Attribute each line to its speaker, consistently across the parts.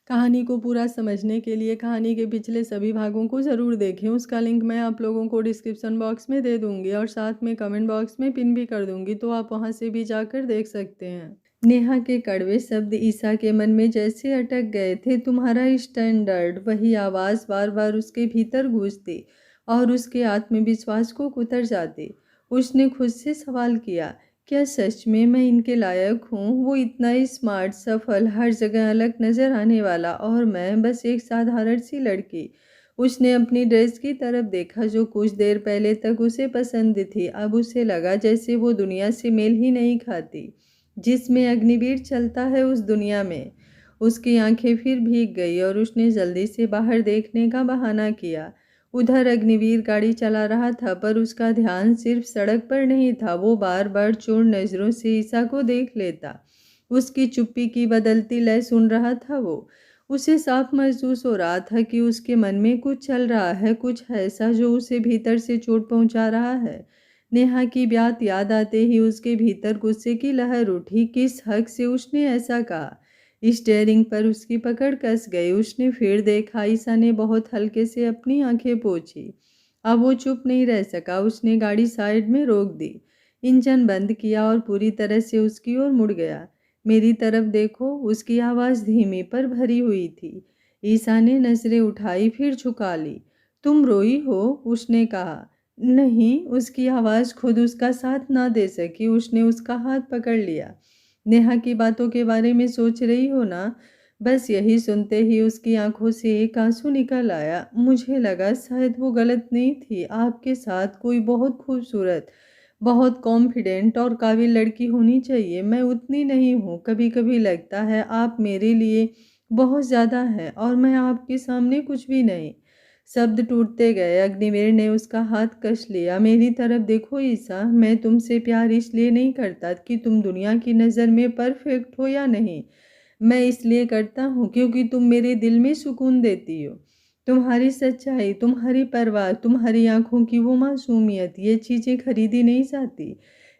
Speaker 1: कहानी को पूरा समझने के लिए कहानी के पिछले सभी भागों को ज़रूर देखें। उसका लिंक मैं आप लोगों को डिस्क्रिप्शन बॉक्स में दे दूँगी और साथ में कमेंट बॉक्स में पिन भी कर दूँगी, तो आप वहाँ से भी जाकर देख सकते हैं। नेहा के कड़वे शब्द ईसा के मन में जैसे अटक गए थे। तुम्हारा स्टैंडर्ड, वही आवाज़ बार बार उसके भीतर गूंजती और उसके आत्मविश्वास को कुतर जाती। उसने खुद से सवाल किया, क्या सच में मैं इनके लायक हूँ? वो इतना स्मार्ट, सफल, हर जगह अलग नज़र आने वाला, और मैं बस एक साधारण सी लड़की। उसने अपनी ड्रेस की तरफ देखा जो कुछ देर पहले तक उसे पसंद थी। अब उसे लगा जैसे वो दुनिया से मेल ही नहीं खाती जिसमें अग्निवीर चलता है। उस दुनिया में उसकी आंखें फिर भीग गई और उसने जल्दी से बाहर देखने का बहाना किया। उधर अग्निवीर गाड़ी चला रहा था, पर उसका ध्यान सिर्फ सड़क पर नहीं था। वो बार बार चोर नज़रों से ईसा को देख लेता। उसकी चुप्पी की बदलती लय सुन रहा था वो। उसे साफ महसूस हो रहा था कि उसके मन में कुछ चल रहा है, कुछ ऐसा जो उसे भीतर से चोट पहुंचा रहा है। नेहा की बात याद आते ही उसके भीतर गुस्से की लहर उठी। किस हक से उसने ऐसा कहा? स्टीयरिंग पर उसकी पकड़ कस गई। उसने फिर देखा, ईसा ने बहुत हल्के से अपनी आंखें पोंछी। अब वो चुप नहीं रह सका। उसने गाड़ी साइड में रोक दी, इंजन बंद किया और पूरी तरह से उसकी ओर मुड़ गया। मेरी तरफ देखो, उसकी आवाज़ धीमी पर भरी हुई थी। ईसा ने नजरें उठाई, फिर झुका ली। तुम रोई हो? उसने कहा। नहीं, उसकी आवाज़ खुद उसका साथ ना दे सकी। उसने उसका हाथ पकड़ लिया। नेहा की बातों के बारे में सोच रही हो ना? बस यही सुनते ही उसकी आंखों से एक आंसू निकल आया। मुझे लगा शायद वो गलत नहीं थी। आपके साथ कोई बहुत खूबसूरत, बहुत कॉन्फिडेंट और काबिल लड़की होनी चाहिए। मैं उतनी नहीं हूँ। कभी कभी लगता है आप मेरे लिए बहुत ज़्यादा हैं और मैं आपके सामने कुछ भी नहीं। शब्द टूटते गए। अग्निवीर ने उसका हाथ कस लिया। मेरी तरफ देखो ईसा, मैं तुमसे प्यार इसलिए नहीं करता कि तुम दुनिया की नज़र में परफेक्ट हो या नहीं। मैं इसलिए करता हूँ क्योंकि तुम मेरे दिल में सुकून देती हो। तुम्हारी सच्चाई, तुम्हारी परवाह, तुम्हारी आंखों की वो मासूमियत, ये चीज़ें खरीदी नहीं जाती,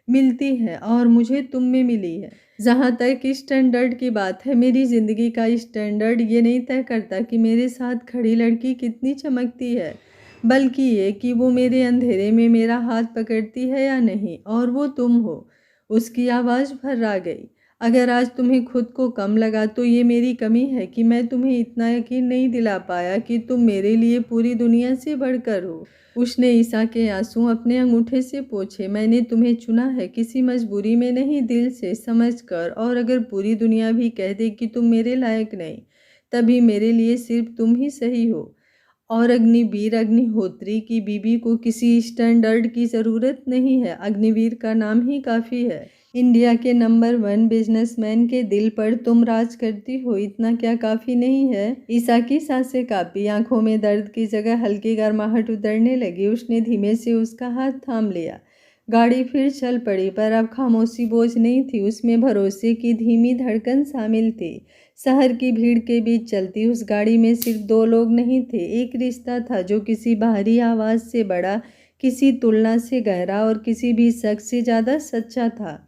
Speaker 1: मिलती है, और मुझे तुम में मिली है। जहाँ तक स्टैंडर्ड की बात है, मेरी ज़िंदगी का स्टैंडर्ड ये नहीं तय करता कि मेरे साथ खड़ी लड़की कितनी चमकती है, बल्कि ये कि वो मेरे अंधेरे में मेरा हाथ पकड़ती है या नहीं, और वो तुम हो। उसकी आवाज़ भर्रा गई। अगर आज तुम्हें खुद को कम लगा तो ये मेरी कमी है कि मैं तुम्हें इतना यकीन नहीं दिला पाया कि तुम मेरे लिए पूरी दुनिया से बढ़कर हो। उसने ईसा के आंसू अपने अंगूठे से पोंछे। मैंने तुम्हें चुना है, किसी मजबूरी में नहीं, दिल से, समझकर। और अगर पूरी दुनिया भी कह दे कि तुम मेरे लायक नहीं, तभी मेरे लिए सिर्फ तुम ही सही हो। और अग्निवीर अग्निहोत्री की बीबी को किसी स्टैंडर्ड की ज़रूरत नहीं है। अग्निवीर का नाम ही काफ़ी है। इंडिया के नंबर 1 बिजनेसमैन के दिल पर तुम राज करती हो, इतना क्या काफ़ी नहीं है? ईसा की सांसें कांपी, आंखों में दर्द की जगह हल्की गर्माहट उतरने लगी। उसने धीमे से उसका हाथ थाम लिया। गाड़ी फिर चल पड़ी, पर अब खामोशी बोझ नहीं थी, उसमें भरोसे की धीमी धड़कन शामिल थी। शहर की भीड़ के बीच चलती उस गाड़ी में सिर्फ दो लोग नहीं थे, एक रिश्ता था जो किसी बाहरी आवाज़ से बड़ा, किसी तुलना से गहरा और किसी भी शख्स से ज़्यादा सच्चा था।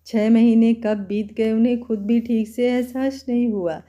Speaker 1: 6 महीने कब बीत गए उन्हें खुद भी ठीक से एहसास नहीं हुआ।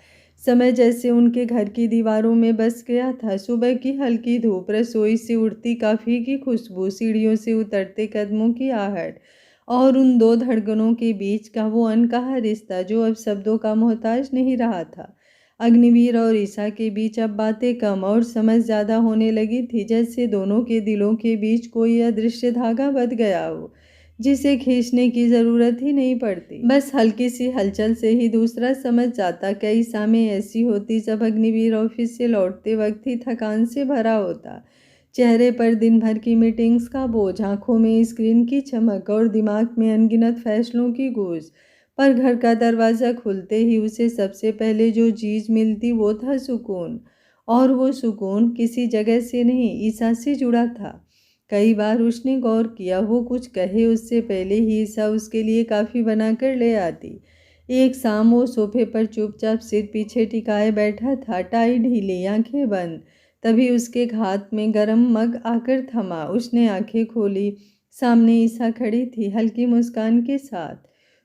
Speaker 1: समय जैसे उनके घर की दीवारों में बस गया था। सुबह की हल्की धूप, रसोई से उड़ती कॉफ़ी की खुशबू, सीढ़ियों से उतरते कदमों की आहट, और उन दो धड़कनों के बीच का वो अनकहा रिश्ता जो अब शब्दों का मोहताज नहीं रहा था। अग्निवीर और ईसा के बीच अब बातें कम और समझ ज़्यादा होने लगी थी, जैसे दोनों के दिलों के बीच कोई अदृश्य धागा बंध गया हो जिसे खींचने की ज़रूरत ही नहीं पड़ती। बस हल्की सी हलचल से ही दूसरा समझ जाता। कई शामें ऐसी होती जब अग्निवीर ऑफिस से लौटते वक्त ही थकान से भरा होता, चेहरे पर दिन भर की मीटिंग्स का बोझ, आंखों में स्क्रीन की चमक और दिमाग में अनगिनत फैसलों की गूंज। पर घर का दरवाज़ा खुलते ही उसे सबसे पहले जो चीज़ मिलती वो था सुकून। और वो सुकून किसी जगह से नहीं, ईसा से जुड़ा था। कई बार उसने गौर किया, वो कुछ कहे उससे पहले ही ईसा उसके लिए काफ़ी बनाकर ले आती। एक शाम वो सोफे पर चुपचाप सिर पीछे टिकाए बैठा था, टाई ढीली, आंखें बंद। तभी उसके हाथ में गर्म मग आकर थमा। उसने आंखें खोली। सामने ईसा खड़ी थी, हल्की मुस्कान के साथ।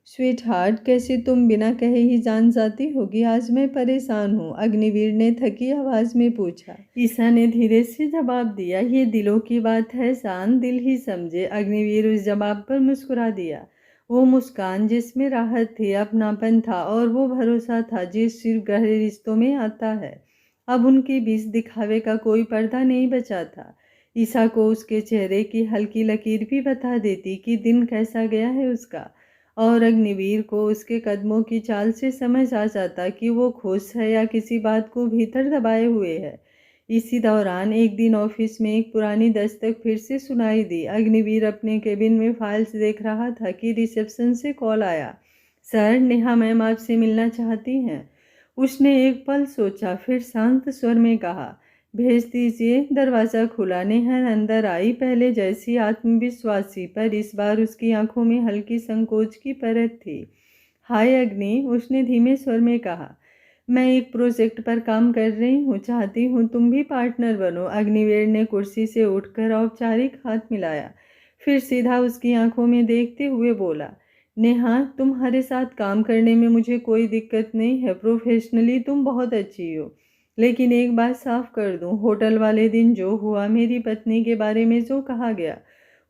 Speaker 1: स्वीट हार्ट, कैसे तुम बिना कहे ही जान जाती होगी? आज मैं परेशान हूँ, अग्निवीर ने थकी आवाज़ में पूछा। ईसा ने धीरे से जवाब दिया, ये दिलों की बात है शान, दिल ही समझे। अग्निवीर उस जवाब पर मुस्कुरा दिया। वो मुस्कान जिसमें राहत थी, अपनापन था और वो भरोसा था जिस सिर्फ गहरे रिश्तों में आता है। अब उनके बीच दिखावे का कोई पर्दा नहीं बचा था। ईसा को उसके चेहरे की हल्की लकीर भी बता देती कि दिन कैसा गया है उसका। और अग्निवीर को उसके कदमों की चाल से समझ आ जाता कि वो खुश है या किसी बात को भीतर दबाए हुए है। इसी दौरान एक दिन ऑफिस में एक पुरानी दस्तक फिर से सुनाई दी। अग्निवीर अपने केबिन में फाइल्स देख रहा था कि रिसेप्शन से कॉल आया। सर, नेहा मैम आपसे मिलना चाहती हैं। उसने एक पल सोचा, फिर शांत स्वर में कहा, भेज दीजिए। दरवाज़ा खुला, नेहा अंदर आई, पहले जैसी आत्मविश्वासी, पर इस बार उसकी आंखों में हल्की संकोच की परत थी। हाय अग्नि, उसने धीमे स्वर में कहा, मैं एक प्रोजेक्ट पर काम कर रही हूँ, चाहती हूँ तुम भी पार्टनर बनो। अग्निवीर ने कुर्सी से उठकर औपचारिक हाथ मिलाया, फिर सीधा उसकी आंखों में देखते हुए बोला, नेहा, तुम्हारे साथ काम करने में मुझे कोई दिक्कत नहीं है, प्रोफेशनली तुम बहुत अच्छी हो। लेकिन एक बात साफ कर दूं, होटल वाले दिन जो हुआ, मेरी पत्नी के बारे में जो कहा गया,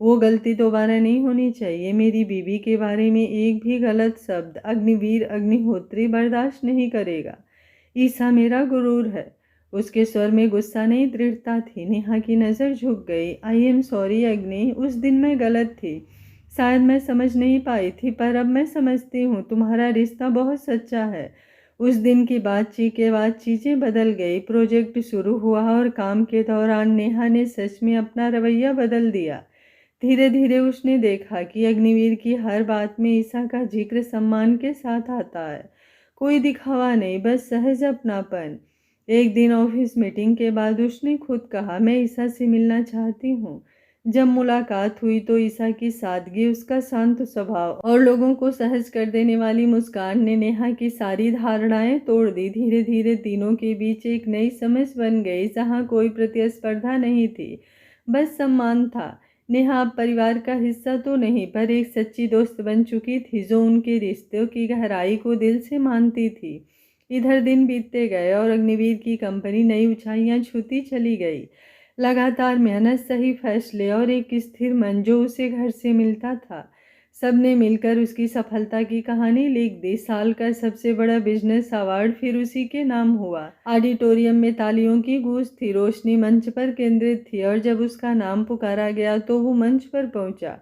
Speaker 1: वो गलती दोबारा नहीं होनी चाहिए। मेरी बीवी के बारे में एक भी गलत शब्द अग्निवीर अग्निहोत्री बर्दाश्त नहीं करेगा। ईसा मेरा गुरूर है। उसके स्वर में गुस्सा नहीं, दृढ़ता थी। नेहा की नज़र झुक गई। आई एम सॉरी अग्नि, उस दिन मैं गलत थी। शायद मैं समझ नहीं पाई थी, पर अब मैं समझती हूँ तुम्हारा रिश्ता बहुत सच्चा है। उस दिन की बातचीत के बाद चीज़ें बदल गई। प्रोजेक्ट शुरू हुआ और काम के दौरान नेहा ने सच में अपना रवैया बदल दिया। धीरे धीरे उसने देखा कि अग्निवीर की हर बात में ईसा का जिक्र सम्मान के साथ आता है। कोई दिखावा नहीं, बस सहज अपनापन। एक दिन ऑफिस मीटिंग के बाद उसने खुद कहा, मैं ईसा से मिलना चाहती हूँ। जब मुलाकात हुई तो ईसा की सादगी, उसका शांत स्वभाव और लोगों को सहज कर देने वाली मुस्कान ने नेहा की सारी धारणाएं तोड़ दी। धीरे धीरे तीनों के बीच एक नई समझ बन गई, जहाँ कोई प्रतिस्पर्धा नहीं थी, बस सम्मान था। नेहा अब परिवार का हिस्सा तो नहीं, पर एक सच्ची दोस्त बन चुकी थी, जो उनके रिश्तों की गहराई को दिल से मानती थी। इधर दिन बीतते गए और अग्निवीर की कंपनी नई ऊंचाइयां छूती चली गई। लगातार मेहनत, सही फैसले और एक स्थिर मन जो उसे घर से मिलता था, सबने मिलकर उसकी सफलता की कहानी लिख दी। साल का सबसे बड़ा बिजनेस अवार्ड फिर उसी के नाम हुआ। ऑडिटोरियम में तालियों की गूंज थी, रोशनी मंच पर केंद्रित थी और जब उसका नाम पुकारा गया तो वो मंच पर पहुंचा।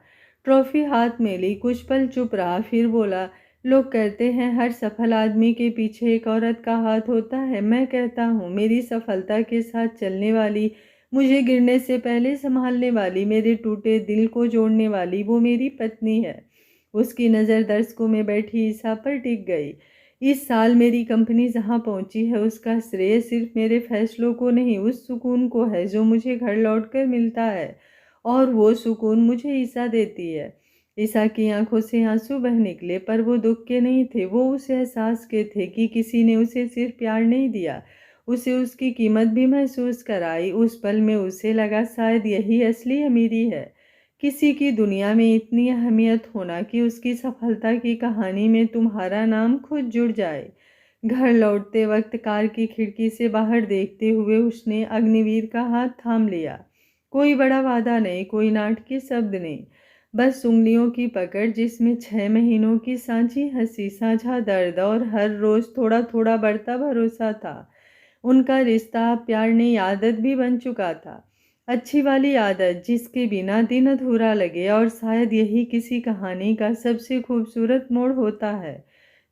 Speaker 1: ट्रॉफी हाथ में ली, कुछ पल चुप रहा, फिर बोला, लोग कहते हैं हर सफल आदमी के पीछे एक औरत का हाथ होता है। मैं कहता हूँ, मेरी सफलता के साथ चलने वाली, मुझे गिरने से पहले संभालने वाली, मेरे टूटे दिल को जोड़ने वाली, वो मेरी पत्नी है। उसकी नज़र दर्शकों में बैठी ईसा पर टिक गई। इस साल मेरी कंपनी जहाँ पहुँची है, उसका श्रेय सिर्फ मेरे फैसलों को नहीं, उस सुकून को है जो मुझे घर लौटकर मिलता है, और वो सुकून मुझे ईसा देती है। ईसा की आंखों से आंसू बह निकले, पर वो दुख के नहीं थे, वो उस एहसास के थे कि किसी ने उसे सिर्फ प्यार नहीं दिया, उसे उसकी कीमत भी महसूस कराई। उस पल में उसे लगा, शायद यही असली अमीरी है, किसी की दुनिया में इतनी अहमियत होना कि उसकी सफलता की कहानी में तुम्हारा नाम खुद जुड़ जाए। घर लौटते वक्त कार की खिड़की से बाहर देखते हुए उसने अग्निवीर का हाथ थाम लिया। कोई बड़ा वादा नहीं, कोई नाटकीय शब्द नहीं, बस उंगलियों की पकड़ जिसमें 6 महीनों की सांझी हंसी, साझा दर्द और हर रोज थोड़ा थोड़ा बढ़ता भरोसा था। उनका रिश्ता अब प्यार नहीं, आदत भी बन चुका था। अच्छी वाली आदत जिसके बिना दिन अधूरा लगे। और शायद यही किसी कहानी का सबसे खूबसूरत मोड़ होता है,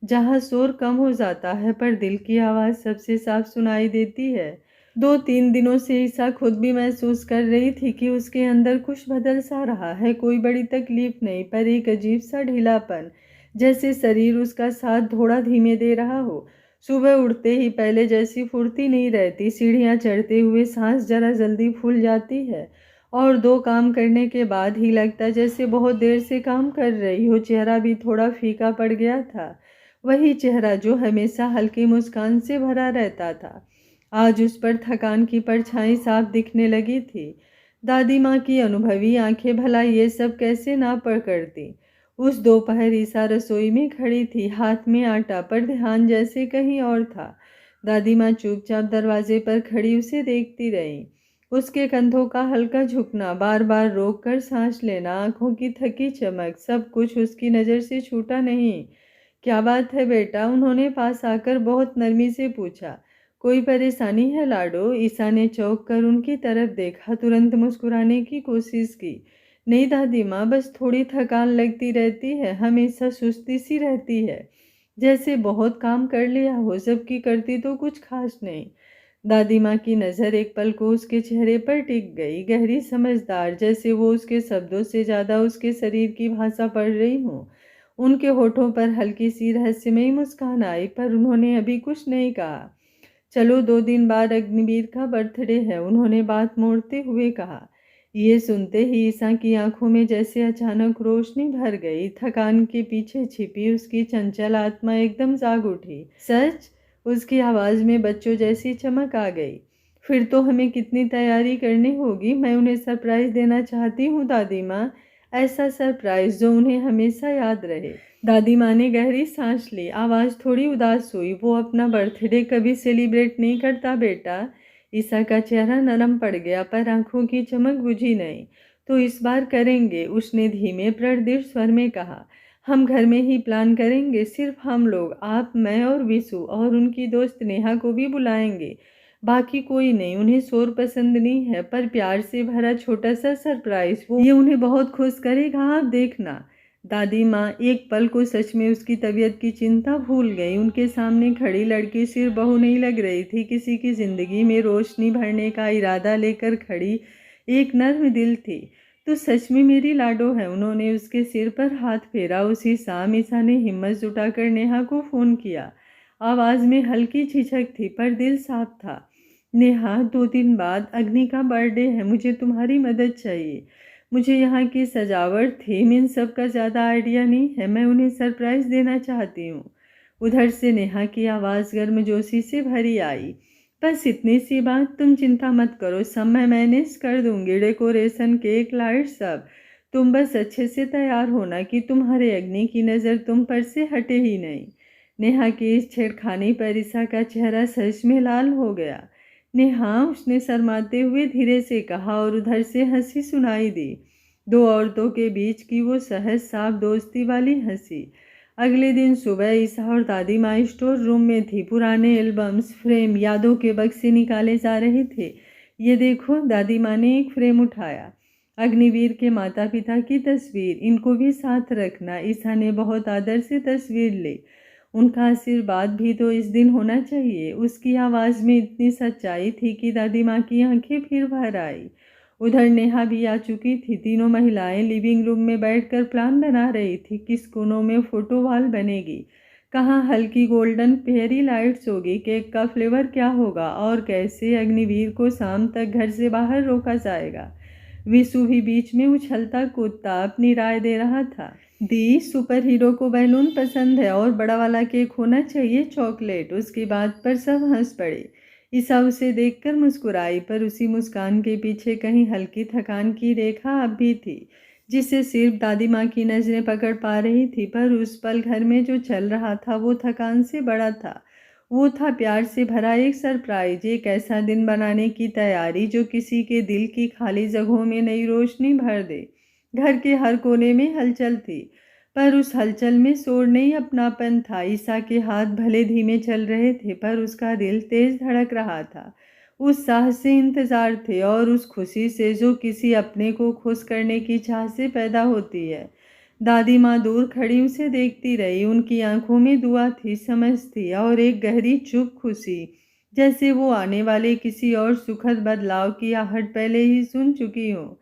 Speaker 1: जहाँ शोर कम हो जाता है पर दिल की आवाज़ सबसे साफ सुनाई देती है। 2-3 दिनों से ईसा खुद भी महसूस कर रही थी कि उसके अंदर कुछ बदल सा रहा है। कोई बड़ी तकलीफ नहीं, पर एक अजीब सा ढीलापन, जैसे शरीर उसका साथ थोड़ा धीमे दे रहा हो। सुबह उठते ही पहले जैसी फुर्ती नहीं रहती, सीढ़ियाँ चढ़ते हुए सांस जरा जल्दी फूल जाती है, और 2 काम करने के बाद ही लगता जैसे बहुत देर से काम कर रही हो। चेहरा भी थोड़ा फीका पड़ गया था, वही चेहरा जो हमेशा हल्की मुस्कान से भरा रहता था। आज उस पर थकान की परछाई साफ दिखने लगी थी। दादी माँ की अनुभवी आंखें भला ये सब कैसे ना पकड़ती। उस दोपहर ईसा रसोई में खड़ी थी, हाथ में आटा, पर ध्यान जैसे कहीं और था। दादी माँ चुपचाप दरवाजे पर खड़ी उसे देखती रही। उसके कंधों का हल्का झुकना, बार बार रोक कर सांस लेना, आंखों की थकी चमक, सब कुछ उसकी नज़र से छूटा नहीं। क्या बात है बेटा? उन्होंने पास आकर बहुत नरमी से पूछा। कोई परेशानी है लाडो? ईसा ने चौंक कर उनकी तरफ देखा, तुरंत मुस्कुराने की कोशिश की। नहीं दादी माँ, बस थोड़ी थकान लगती रहती है, हमेशा सुस्ती सी रहती है, जैसे बहुत काम कर लिया हो, जबकि करती तो कुछ खास नहीं। दादी माँ की नज़र एक पल को उसके चेहरे पर टिक गई, गहरी, समझदार, जैसे वो उसके शब्दों से ज़्यादा उसके शरीर की भाषा पढ़ रही हो। उनके होठों पर हल्की सी रहस्यमयी मुस्कान आई, पर उन्होंने अभी कुछ नहीं कहा। चलो, 2 दिन बाद अग्निवीर का बर्थडे है, उन्होंने बात मोड़ते हुए कहा। ये सुनते ही ईसा की आंखों में जैसे अचानक रोशनी भर गई, थकान के पीछे छिपी उसकी चंचल आत्मा एकदम जाग उठी। सच? उसकी आवाज़ में बच्चों जैसी चमक आ गई। फिर तो हमें कितनी तैयारी करनी होगी। मैं उन्हें सरप्राइज़ देना चाहती हूँ दादी माँ, ऐसा सरप्राइज़ जो उन्हें हमेशा याद रहे। दादी माँ ने गहरी सांस ली, आवाज़ थोड़ी उदास हुई। वो अपना बर्थडे कभी सेलिब्रेट नहीं करता बेटा। ईसा का चेहरा नरम पड़ गया, पर आंखों की चमक बुझी नहीं। तो इस बार करेंगे, उसने धीमे प्रदृढ़ स्वर में कहा। हम घर में ही प्लान करेंगे, सिर्फ हम लोग, आप, मैं और विशु, और उनकी दोस्त नेहा को भी बुलाएंगे। बाकी कोई नहीं, उन्हें शोर पसंद नहीं है, पर प्यार से भरा छोटा सा सरप्राइज, वो ये उन्हें बहुत खुश करेगा, आप देखना। दादी माँ एक पल को सच में उसकी तबीयत की चिंता भूल गई। उनके सामने खड़ी लड़की सिर्फ बहू नहीं लग रही थी, किसी की जिंदगी में रोशनी भरने का इरादा लेकर खड़ी एक नर्म दिल थी। तो सच में मेरी लाडो है। उन्होंने उसके सिर पर हाथ फेरा। उसी शाम ईसा ने हिम्मत जुटाकर नेहा को फ़ोन किया। आवाज़ में हल्की झिझक थी, पर दिल साफ था। नेहा, 2 दिन बाद अग्नि का बर्थडे है, मुझे तुम्हारी मदद चाहिए। मुझे यहाँ की सजावट, थीम, इन सब का ज़्यादा आइडिया नहीं है, मैं उन्हें सरप्राइज़ देना चाहती हूँ। उधर से नेहा की आवाज़ गर्मजोशी से भरी आई। बस इतनी सी बात, तुम चिंता मत करो, सब मैं मैनेज कर दूँगी, डेकोरेशन, केक, लाइट, सब। तुम बस अच्छे से तैयार होना कि तुम्हारे अग्नि की नज़र तुम पर से हटे ही नहीं। नेहा की इस छेड़खानी पर ईसा का चेहरा सच में लाल हो गया। नेहा, उसने शर्माते हुए धीरे से कहा, और उधर से हंसी सुनाई दी। दो औरतों के बीच की वो सहज साफ दोस्ती वाली हंसी। अगले दिन सुबह ईसा और दादी माँ स्टोर रूम में थी। पुराने एल्बम्स, फ्रेम, यादों के बक्से निकाले जा रहे थे। ये देखो, दादी माँ ने एक फ्रेम उठाया। अग्निवीर के माता पिता की तस्वीर, इनको भी साथ रखना। ईसा ने बहुत आदर से तस्वीर ली। उनका आशीर्वाद भी तो इस दिन होना चाहिए। उसकी आवाज़ में इतनी सच्चाई थी कि दादी माँ की आंखें फिर भर आई। उधर नेहा भी आ चुकी थी। तीनों महिलाएं लिविंग रूम में बैठकर प्लान बना रही थी, किस कोनों में फोटो वॉल बनेगी, कहाँ हल्की गोल्डन फेयरी लाइट्स होगी, केक का फ्लेवर क्या होगा, और कैसे अग्निवीर को शाम तक घर से बाहर रोका जाएगा। विशु भी बीच में उछलता कूदता अपनी राय दे रहा था। दी, सुपर हीरो को बैलून पसंद है और बड़ा वाला केक होना चाहिए, चॉकलेट। उसकी बात पर सब हंस पड़े। ईसा उसे देखकर मुस्कुराई, पर उसी मुस्कान के पीछे कहीं हल्की थकान की रेखा अब भी थी, जिसे सिर्फ दादी माँ की नज़रें पकड़ पा रही थी। पर उस पल घर में जो चल रहा था वो थकान से बड़ा था। वो था प्यार से भरा एक सरप्राइज, एक ऐसा दिन बनाने की तैयारी जो किसी के दिल की खाली जगहों में नई रोशनी भर दे। घर के हर कोने में हलचल थी, पर उस हलचल में शोर नहीं, अपनापन था। ईसा के हाथ भले धीमे चल रहे थे, पर उसका दिल तेज धड़क रहा था। उस साहस से इंतजार थे, और उस खुशी से जो किसी अपने को खुश करने की चाह से पैदा होती है। दादी माँ दूर खड़ी उसे देखती रही। उनकी आंखों में दुआ थी, समझ थी, और एक गहरी चुप खुशी, जैसे वो आने वाले किसी और सुखद बदलाव की आहट पहले ही सुन चुकी हो।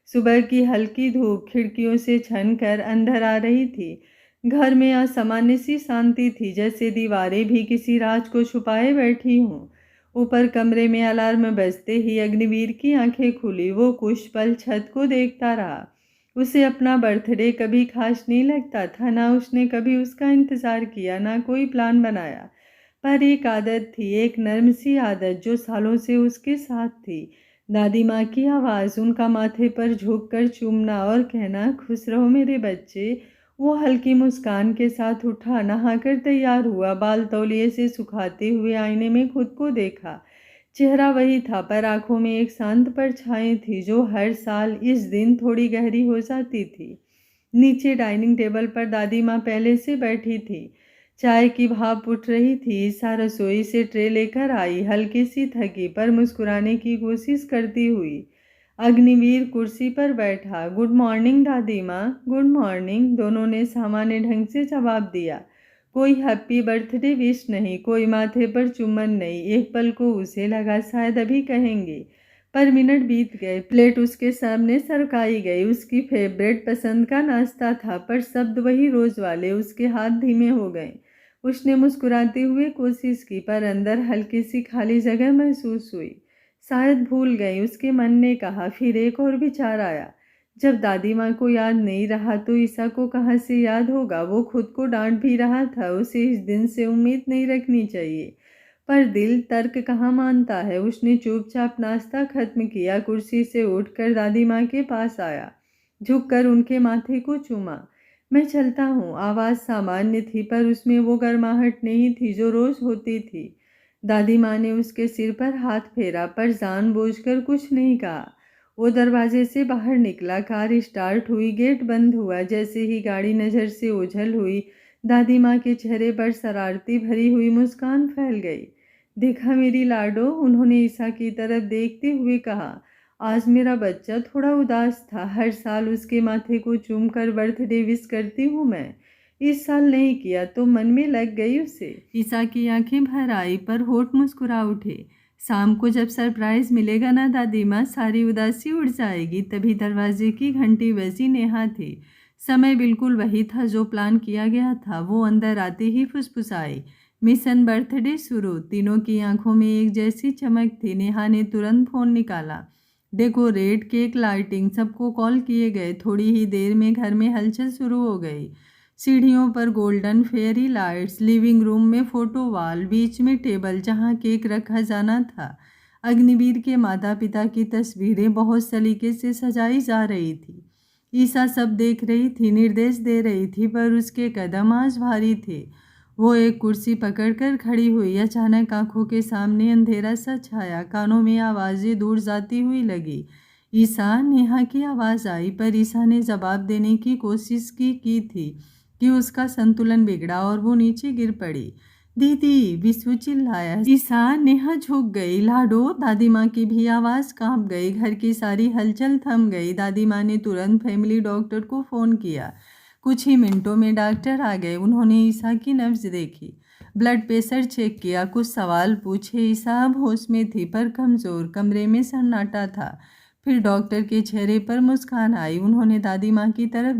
Speaker 1: सुबह की हल्की धूप खिड़कियों से छन कर अंदर आ रही थी। घर में असामान्य सी शांति थी, जैसे दीवारें भी किसी राज को छुपाए बैठी हों। ऊपर कमरे में अलार्म बजते ही अग्निवीर की आंखें खुली। वो कुछ पल छत को देखता रहा। उसे अपना बर्थडे कभी खास नहीं लगता था, ना उसने कभी उसका इंतज़ार किया, ना कोई प्लान बनाया। पर एक आदत थी, एक नर्म सी आदत जो सालों से उसके साथ थी। दादी माँ की आवाज़, उनका माथे पर झुक कर चूमना और कहना, खुश रहो मेरे बच्चे। वो हल्की मुस्कान के साथ उठा, नहाकर तैयार हुआ, बाल तौलिए से सुखाते हुए आईने में खुद को देखा। चेहरा वही था, पर आंखों में एक शांत परछाई थी जो हर साल इस दिन थोड़ी गहरी हो जाती थी। नीचे डाइनिंग टेबल पर दादी माँ पहले से बैठी थी। चाय की भाप उठ रही थी। ईसा रसोई से ट्रे लेकर आई, हल्की सी थकी पर मुस्कुराने की कोशिश करती हुई। अग्निवीर कुर्सी पर बैठा। गुड मॉर्निंग दादी माँ। गुड मॉर्निंग, दोनों ने सामान्य ढंग से जवाब दिया। कोई हैप्पी बर्थडे विश नहीं, कोई माथे पर चुम्बन नहीं। एक पल को उसे लगा शायद अभी कहेंगे, पर मिनट बीत गए। प्लेट उसके सामने सरकाई गई। उसकी फेवरेट पसंद का नाश्ता था, पर शब्द वही रोज वाले। उसके हाथ धीमे हो गए। उसने मुस्कुराते हुए कोशिश की, पर अंदर हल्की सी खाली जगह महसूस हुई। शायद भूल गई, उसके मन ने कहा। फिर एक और विचार आया, जब दादी माँ को याद नहीं रहा तो ईसा को कहाँ से याद होगा। वो खुद को डांट भी रहा था, उसे इस दिन से उम्मीद नहीं रखनी चाहिए, पर दिल तर्क कहाँ मानता है। उसने चुपचाप नाश्ता खत्म किया, कुर्सी से उठकर दादी माँ के पास आया, झुककर उनके माथे को चूमा। मैं चलता हूँ। आवाज़ सामान्य थी, पर उसमें वो गर्माहट नहीं थी जो रोज होती थी। दादी माँ ने उसके सिर पर हाथ फेरा, पर जानबूझकर कुछ नहीं कहा। वो दरवाजे से बाहर निकला। कार स्टार्ट हुई, गेट बंद हुआ। जैसे ही गाड़ी नज़र से ओझल हुई, दादी माँ के चेहरे पर शरारती भरी हुई मुस्कान फैल गई। देखा मेरी लाडो, उन्होंने ईसा की तरफ देखते हुए कहा। आज मेरा बच्चा थोड़ा उदास था। हर साल उसके माथे को चूमकर बर्थडे विश करती हूँ मैं। इस साल नहीं किया तो मन में लग गई उसे। ईसा की आंखें भर आई, पर होठ मुस्कुरा उठे। शाम को जब सरप्राइज मिलेगा ना दादी माँ, सारी उदासी उड़ जाएगी। तभी दरवाजे की घंटी बजी। नेहा थी। समय बिल्कुल वही था जो प्लान किया गया था। वो अंदर आते ही फुसफुसाई, मिशन बर्थडे शुरू। तीनों की आंखों में एक जैसी चमक थी। नेहा ने तुरंत फोन निकाला। डेकोरेट, केक, लाइटिंग, सबको कॉल किए गए। थोड़ी ही देर में घर में हलचल शुरू हो गई। सीढ़ियों पर golden fairy lights, living room में फोटो वॉल, बीच में टेबल जहां केक रखा जाना था। अग्निवीर के माता पिता की तस्वीरें बहुत सलीके से सजाई जा रही थी। ईसा सब देख रही थी, निर्देश दे रही थी, पर उसके कदम आज भारी थे। वो एक कुर्सी पकड़कर खड़ी हुई। अचानक आंखों के सामने अंधेरा सा छाया। कानों में आवाज़ें दूर जाती हुई लगी। ईसा, नेहा की आवाज़ आई, पर ईसा ने जवाब देने की कोशिश की थी कि उसका संतुलन बिगड़ा और वो नीचे गिर पड़ी। दीदी, विश्व चिल्लाया। ईसा, नेहा झुक गई। लाडो, दादी माँ की भी आवाज़ कांप गई। घर की सारी हलचल थम गई। दादी माँ ने तुरंत फैमिली डॉक्टर को फ़ोन किया। कुछ ही मिनटों में डॉक्टर आ गए। उन्होंने ईसा की नब्ज देखी, ब्लड प्रेशर चेक किया, कुछ सवाल पूछे। ईसा अब होश में थी, पर कमज़ोर। कमरे में सन्नाटा था। फिर डॉक्टर के चेहरे पर मुस्कान आई। उन्होंने दादी माँ की तरफ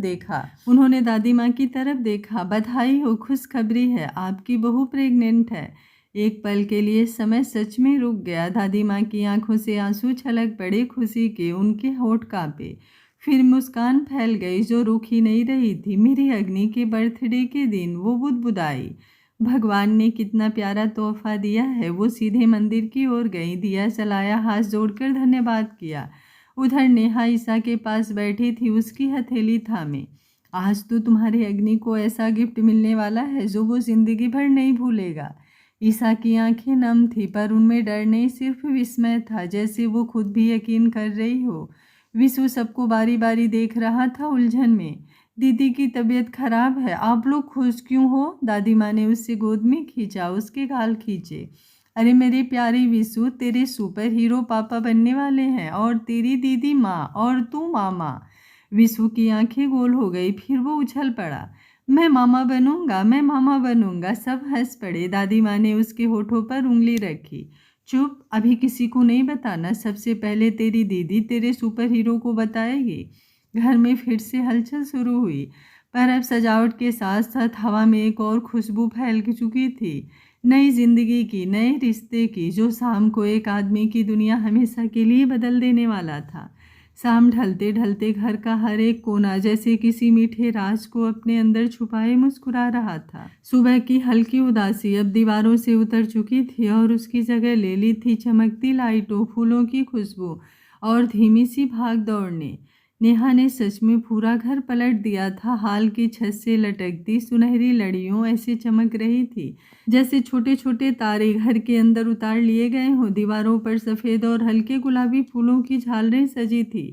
Speaker 1: देखा। बधाई हो, खुशखबरी है, आपकी बहू प्रेग्नेंट है। एक पल के लिए समय सच में रुक गया। दादी माँ की आंखों से आंसू छलक पड़े खुशी के। उनके होठ कांपे। फिर मुस्कान फैल गई जो रुक ही नहीं रही थी। मेरी अग्नि के बर्थडे के दिन वो बुदबुदाई। भगवान ने कितना प्यारा तोहफा दिया है। वो सीधे मंदिर की ओर गई, दिया जलाया, हाथ जोड़कर धन्यवाद किया। उधर नेहा ईसा के पास बैठी थी, उसकी हथेली थामे। आज तो तुम्हारे अग्नि को ऐसा गिफ्ट मिलने वाला है जो वो जिंदगी भर नहीं भूलेगा। ईसा की आंखें नम थी, पर उनमें डर नहीं, सिर्फ विस्मय था, जैसे वो खुद भी यकीन कर रही हो। विश्व सबको बारी बारी देख रहा था, उलझन में। दीदी की तबीयत खराब है, आप लोग खुश क्यों हो? दादी माँ ने उससे गोद में खींचा, उसके गाल खींचे। अरे मेरे प्यारे विशु, तेरे सुपर हीरो पापा बनने वाले हैं, और तेरी दीदी माँ, और तू मामा। विशु की आंखें गोल हो गई। फिर वो उछल पड़ा। मैं मामा बनूंगा, मैं मामा बनूंगा। सब हंस पड़े। दादी माँ ने उसके होठों पर उंगली रखी। चुप, अभी किसी को नहीं बताना। सबसे पहले तेरी दीदी तेरे सुपर हीरो को बताएगी। घर में फिर से हलचल शुरू हुई, पर अब सजावट के साथ साथ हवा में एक और खुशबू फैल चुकी थी, नई जिंदगी की, नए रिश्ते की, जो शाम को एक आदमी की दुनिया हमेशा के लिए बदल देने वाला था। शाम ढलते ढलते घर का हर एक कोना जैसे किसी मीठे राज को अपने अंदर छुपाए मुस्कुरा रहा था। सुबह की हल्की उदासी अब दीवारों से उतर चुकी थी और उसकी जगह ले ली थी चमकती लाइटों, फूलों की खुशबू और धीमी सी भाग दौड़ ने। नेहा ने सच में पूरा घर पलट दिया था। हाल की छत से लटकती सुनहरी लड़ियों ऐसे चमक रही थी जैसे छोटे छोटे तारे घर के अंदर उतार लिए गए हों। दीवारों पर सफ़ेद और हल्के गुलाबी फूलों की झालरें सजी थी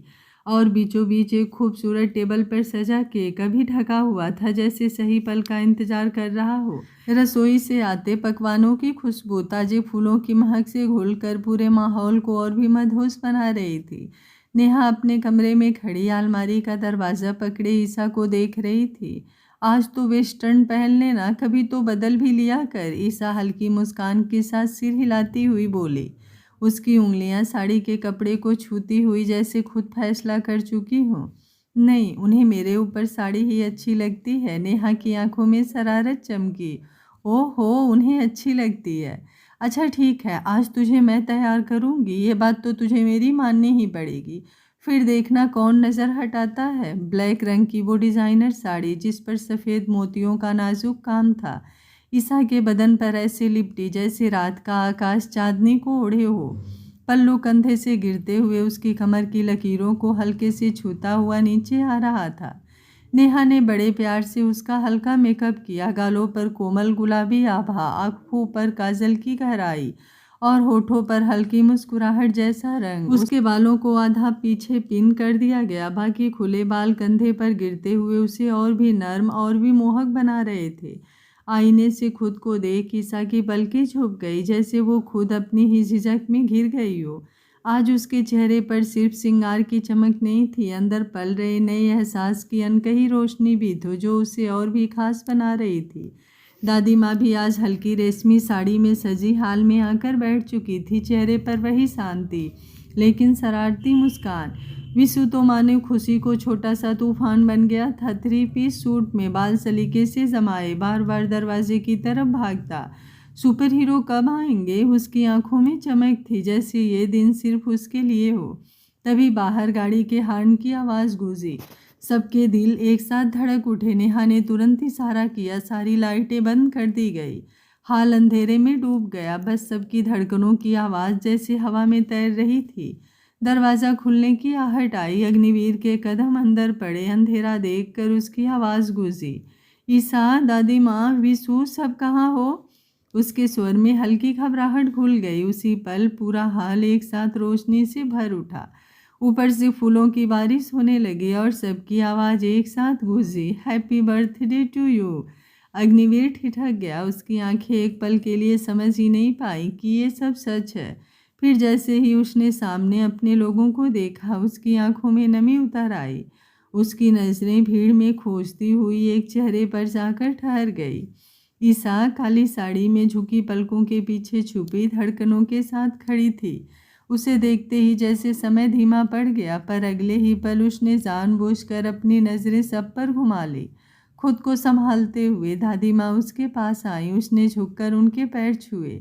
Speaker 1: और बीचों बीच एक खूबसूरत टेबल पर सजा केक अभी ढका हुआ था, जैसे सही पल का इंतजार कर रहा हो। रसोई से आते पकवानों की खुशबू ताजे फूलों की महक से घुलकर पूरे माहौल को और भी मदहोश बना रही थी। नेहा अपने कमरे में खड़ी अलमारी का दरवाज़ा पकड़े ईसा को देख रही थी। आज तो वेस्टर्न पहन लेना, कभी तो बदल भी लिया कर। ईसा हल्की मुस्कान के साथ सिर हिलाती हुई बोली, उसकी उंगलियां साड़ी के कपड़े को छूती हुई जैसे खुद फैसला कर चुकी हो। नहीं, उन्हें मेरे ऊपर साड़ी ही अच्छी लगती है। नेहा की आंखों में शरारत चमकी। ओहो, उन्हें अच्छी लगती है। अच्छा ठीक है, आज तुझे मैं तैयार करूंगी, ये बात तो तुझे मेरी माननी ही पड़ेगी। फिर देखना कौन नज़र हटाता है। ब्लैक रंग की वो डिज़ाइनर साड़ी जिस पर सफ़ेद मोतियों का नाजुक काम था, ईसा के बदन पर ऐसे लिपटी जैसे रात का आकाश चांदनी को ओढ़े हो। पल्लू कंधे से गिरते हुए उसकी कमर की लकीरों को हल्के से छूता हुआ नीचे आ रहा था। नेहा ने बड़े प्यार से उसका हल्का मेकअप किया। गालों पर कोमल गुलाबी आभा, आंखों पर काजल की गहराई और होठों पर हल्की मुस्कुराहट जैसा रंग। उसके बालों को आधा पीछे पिन कर दिया गया, बाकी खुले बाल कंधे पर गिरते हुए उसे और भी नर्म और भी मोहक बना रहे थे। आईने से खुद को देख ईसा की पलकें झुक गई, जैसे वो खुद अपनी ही झिझक में घिर गई हो। आज उसके चेहरे पर सिर्फ श्रृंगार की चमक नहीं थी, अंदर पल रहे नए एहसास की अनकही रोशनी भी थी जो उसे और भी खास बना रही थी। दादी माँ भी आज हल्की रेशमी साड़ी में सजी हाल में आकर बैठ चुकी थी, चेहरे पर वही शांति लेकिन शरारती मुस्कान। विशु तो माने खुशी को छोटा सा तूफान बन गया था। 3 पीस सूट में बाल सलीके से जमाए बार बार दरवाजे की तरफ भागता। सुपर हीरो कब आएंगे? उसकी आंखों में चमक थी जैसे ये दिन सिर्फ उसके लिए हो। तभी बाहर गाड़ी के हॉर्न की आवाज़ गूंजी। सबके दिल एक साथ धड़क उठे। नेहा ने तुरंत इशारा किया, सारी लाइटें बंद कर दी गई। हाल अंधेरे में डूब गया, बस सबकी धड़कनों की आवाज़ जैसे हवा में तैर रही थी। दरवाज़ा खुलने की आहट आई, अग्निवीर के कदम अंदर पड़े। अंधेरा देखकर उसकी आवाज़ गूंजी, ईसा, दादी माँ, विशु, सब कहाँ हो? उसके स्वर में हल्की घबराहट घुल गई। उसी पल पूरा हाल एक साथ रोशनी से भर उठा। ऊपर से फूलों की बारिश होने लगी और सबकी आवाज़ एक साथ गूंजी, happy birthday to you. Agniveer ठिठक गया। उसकी आंखें एक पल के लिए समझ ही नहीं पाई कि ये सब सच है। फिर जैसे ही उसने सामने अपने लोगों को देखा, उसकी आंखों में नमी उतर आई। उसकी नज़रें भीड़ में खोजती हुई एक चेहरे पर जाकर ठहर गई। ईसा काली साड़ी में झुकी पलकों के पीछे छुपी धड़कनों के साथ खड़ी थी। उसे देखते ही जैसे समय धीमा पड़ गया, पर अगले ही पल उसने जानबूझकर अपनी नज़रें सब पर घुमा ली। खुद को संभालते हुए दादी माँ उसके पास आई। उसने झुककर उनके पैर छुए।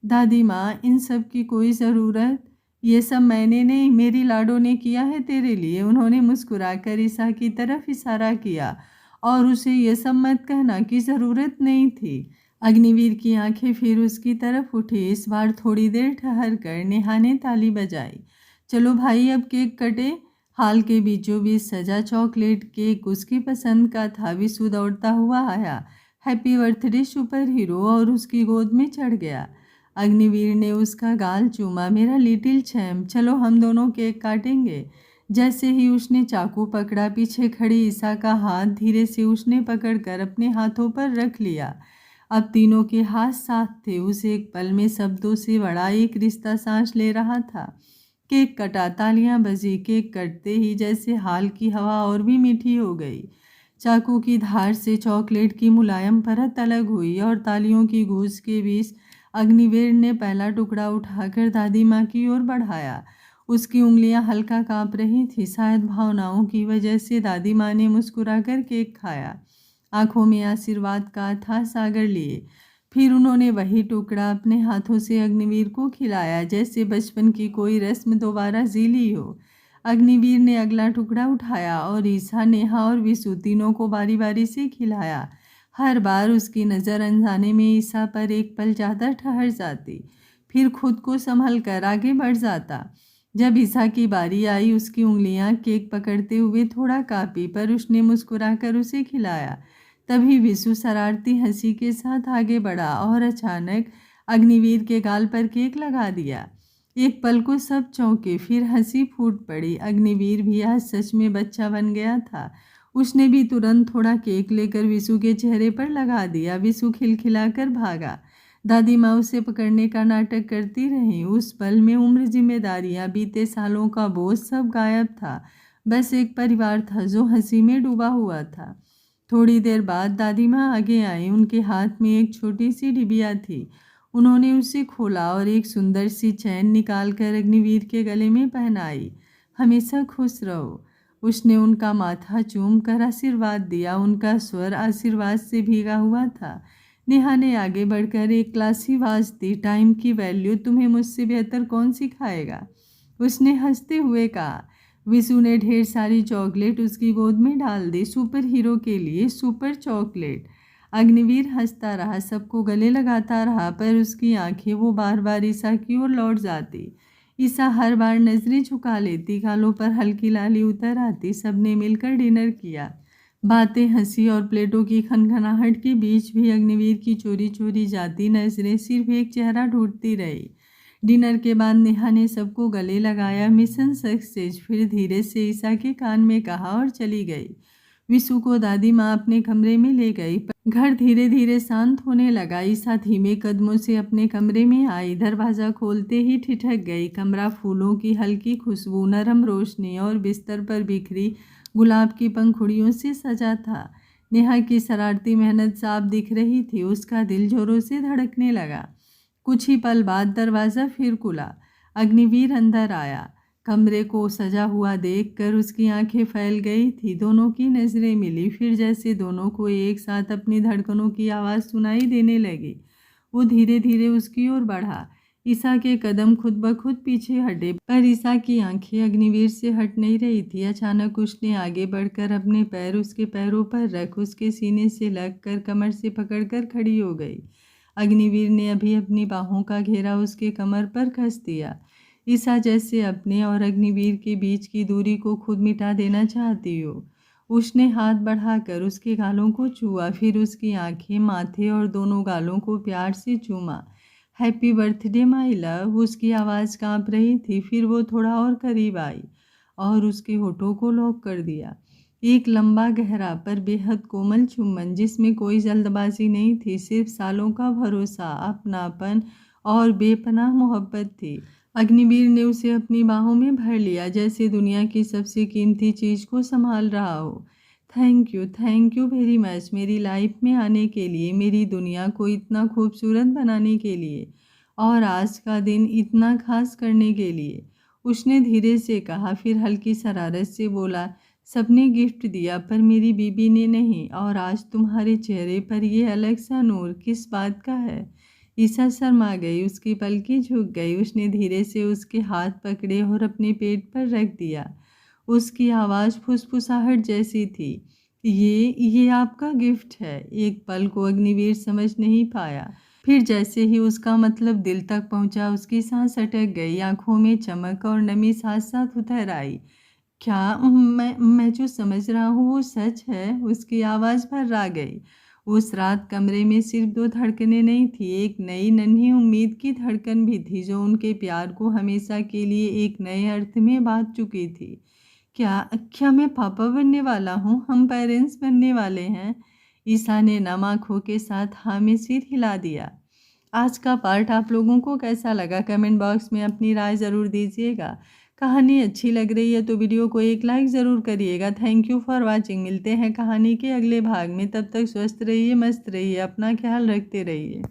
Speaker 1: दादी माँ, इन सब की कोई ज़रूरत? ये सब मैंने नहीं, मेरी लाडो ने किया है तेरे लिए। उन्होंने मुस्कुराकर ईसा की तरफ इशारा किया और उसे ये सब मत कहना कि ज़रूरत नहीं थी। अग्निवीर की आंखें फिर उसकी तरफ उठी। इस बार थोड़ी देर ठहर कर नेहा ने ताली बजाई। चलो भाई, अब केक कटे। हाल के बीचों बीच सजा चॉकलेट केक उसकी पसंद का था। विशु दौड़ता हुआ आया, हैप्पी बर्थडे सुपर हीरो, और उसकी गोद में चढ़ गया। अग्निवीर ने उसका गाल चूमा, मेरा लिटिल चैम्प, चलो हम दोनों केक काटेंगे। जैसे ही उसने चाकू पकड़ा, पीछे खड़ी ईसा का हाथ धीरे से उसने पकड़कर अपने हाथों पर रख लिया। अब तीनों के हाथ साथ थे। उसे एक पल में शब्दों से बड़ा एक रिश्ता सांस ले रहा था। केक कटा, तालियां बजी। केक कटते ही जैसे हाल की हवा और भी मीठी हो गई। चाकू की धार से चॉकलेट की मुलायम परत अलग हुई और तालियों की गूंज के बीच अग्निवीर ने पहला टुकड़ा उठाकर दादी माँ की ओर बढ़ाया। उसकी उंगलियां हल्का कांप रही थी, शायद भावनाओं की वजह से। दादी माँ ने मुस्कुराकर केक खाया, आंखों में आशीर्वाद का अथाह सागर लिए। फिर उन्होंने वही टुकड़ा अपने हाथों से अग्निवीर को खिलाया, जैसे बचपन की कोई रस्म दोबारा जी ली हो। अग्निवीर ने अगला टुकड़ा उठाया और ईसा, नेहा और विशु तीनों को बारी बारी से खिलाया। हर बार उसकी नज़र अनजाने में ईसा पर एक पल ज़्यादा ठहर जाती, फिर खुद को संभल कर आगे बढ़ जाता। जब ईसा की बारी आई उसकी उंगलियां केक पकड़ते हुए थोड़ा कांपी, पर उसने मुस्कुराकर उसे खिलाया। तभी विशु शरारती हंसी के साथ आगे बढ़ा और अचानक अग्निवीर के गाल पर केक लगा दिया। एक पल को सब चौंके, फिर हंसी फूट पड़ी। अग्निवीर भी आज सच में बच्चा बन गया था। उसने भी तुरंत थोड़ा केक लेकर विशु के चेहरे पर लगा दिया। विशु खिलखिलाकर भागा। दादी माँ उसे पकड़ने का नाटक करती रही। उस पल में उम्र, जिम्मेदारियां, बीते सालों का बोझ सब गायब था। बस एक परिवार था जो हंसी में डूबा हुआ था। थोड़ी देर बाद दादी माँ आगे आई। उनके हाथ में एक छोटी सी डिबिया थी। उन्होंने उसे खोला और एक सुंदर सी चैन निकालकर अग्निवीर के गले में पहनाई। हमेशा खुश रहो। उसने उनका माथा चूम कर आशीर्वाद दिया। उनका स्वर आशीर्वाद से भीगा हुआ था। नेहा ने आगे बढ़कर एक क्लासी आवाज दी, टाइम की वैल्यू तुम्हें मुझसे बेहतर कौन सिखाएगा? उसने हंसते हुए कहा। विशु ने ढेर सारी चॉकलेट उसकी गोद में डाल दी। सुपर हीरो के लिए सुपर चॉकलेट। अग्निवीर हंसता रहा, सबको गले लगाता रहा, पर उसकी आंखें वो बार बार ईसा की ओर लौट जाती। ईसा हर बार नजरें झुका लेती, गालों पर हल्की लाली उतर आती। सबने मिलकर डिनर किया। बातें, हंसी और प्लेटों की खनखनाहट के बीच भी अग्निवीर की चोरी चोरी जाती नजरें सिर्फ एक चेहरा ढूंढती रही। डिनर के बाद नेहा ने सबको गले लगाया। मिशन सक्सेस, फिर धीरे से ईसा के कान में कहा और चली गई। विशु को दादी माँ अपने कमरे में ले गई। घर धीरे धीरे शांत होने लगा। ईसा धीमे कदमों से अपने कमरे में आई। दरवाजा खोलते ही ठिठक गई। कमरा फूलों की हल्की खुशबू, नरम रोशनी और बिस्तर पर बिखरी गुलाब की पंखुड़ियों से सजा था। नेहा की शरारती मेहनत साफ दिख रही थी। उसका दिल जोरों से धड़कने लगा। कुछ ही पल बाद दरवाज़ा फिर खुला। अग्निवीर अंदर आया। कमरे को सजा हुआ देखकर उसकी आंखें फैल गई थी। दोनों की नज़रें मिली, फिर जैसे दोनों को एक साथ अपनी धड़कनों की आवाज़ सुनाई देने लगी। वो धीरे धीरे उसकी ओर बढ़ा। ईसा के कदम खुद ब खुद पीछे हटे, पर ईसा की आंखें अग्निवीर से हट नहीं रही थी। अचानक उसने आगे बढ़कर अपने पैर उसके पैरों पर रख उसके सीने से लगकर कमर से पकड़कर खड़ी हो गई। अग्निवीर ने अभी अपनी बाहों का घेरा उसके कमर पर कस दिया। ईसा जैसे अपने और अग्निवीर के बीच की दूरी को खुद मिटा देना चाहती हो। उसने हाथ बढ़ाकर उसके गालों को छुआ, फिर उसकी आंखें, माथे और दोनों गालों को प्यार से चूमा। हैप्पी बर्थडे माय लव, उसकी आवाज़ कांप रही थी। फिर वो थोड़ा और करीब आई और उसके होठों को लॉक कर दिया। एक लंबा, गहरा पर बेहद कोमल चुम्बन, जिसमें कोई जल्दबाजी नहीं थी, सिर्फ सालों का भरोसा, अपनापन और बेपनाह मोहब्बत थी। अग्निवीर ने उसे अपनी बाहों में भर लिया, जैसे दुनिया की सबसे कीमती चीज़ को संभाल रहा हो। थैंक यू वेरी मच, मेरी लाइफ में आने के लिए, मेरी दुनिया को इतना खूबसूरत बनाने के लिए और आज का दिन इतना खास करने के लिए, उसने धीरे से कहा। फिर हल्की शरारत से बोला, सबने गिफ्ट दिया पर मेरी बीबी ने नहीं, और आज तुम्हारे चेहरे पर ये अलग सा नूर किस बात का है? ईसा शर्मा गई, उसकी पलकें झुक गई। उसने धीरे से उसके हाथ पकड़े और अपने पेट पर रख दिया। उसकी आवाज़ फुसफुसाहट जैसी थी, ये आपका गिफ्ट है। एक पल को अग्निवीर समझ नहीं पाया, फिर जैसे ही उसका मतलब दिल तक पहुंचा, उसकी सांस अटक गई, आंखों में चमक और नमी साथ साथ उतर आई। क्या मैं जो समझ रहा हूँ वो सच है? उसकी आवाज़ भर्रा गई। उस रात कमरे में सिर्फ दो धड़कनें नहीं थी, एक नई नन्ही उम्मीद की धड़कन भी थी जो उनके प्यार को हमेशा के लिए एक नए अर्थ में बांध चुकी थी। क्या मैं पापा बनने वाला हूँ? हम पेरेंट्स बनने वाले हैं? ईसा ने नम आँखों के साथ हाँ में सिर हिला दिया। आज का पार्ट आप लोगों को कैसा लगा? कमेंट बॉक्स में अपनी राय ज़रूर दीजिएगा। कहानी अच्छी लग रही है तो वीडियो को एक लाइक ज़रूर करिएगा। Thank you for watching. मिलते हैं कहानी के अगले भाग में, तब तक स्वस्थ रहिए, मस्त रहिए, अपना ख्याल रखते रहिए।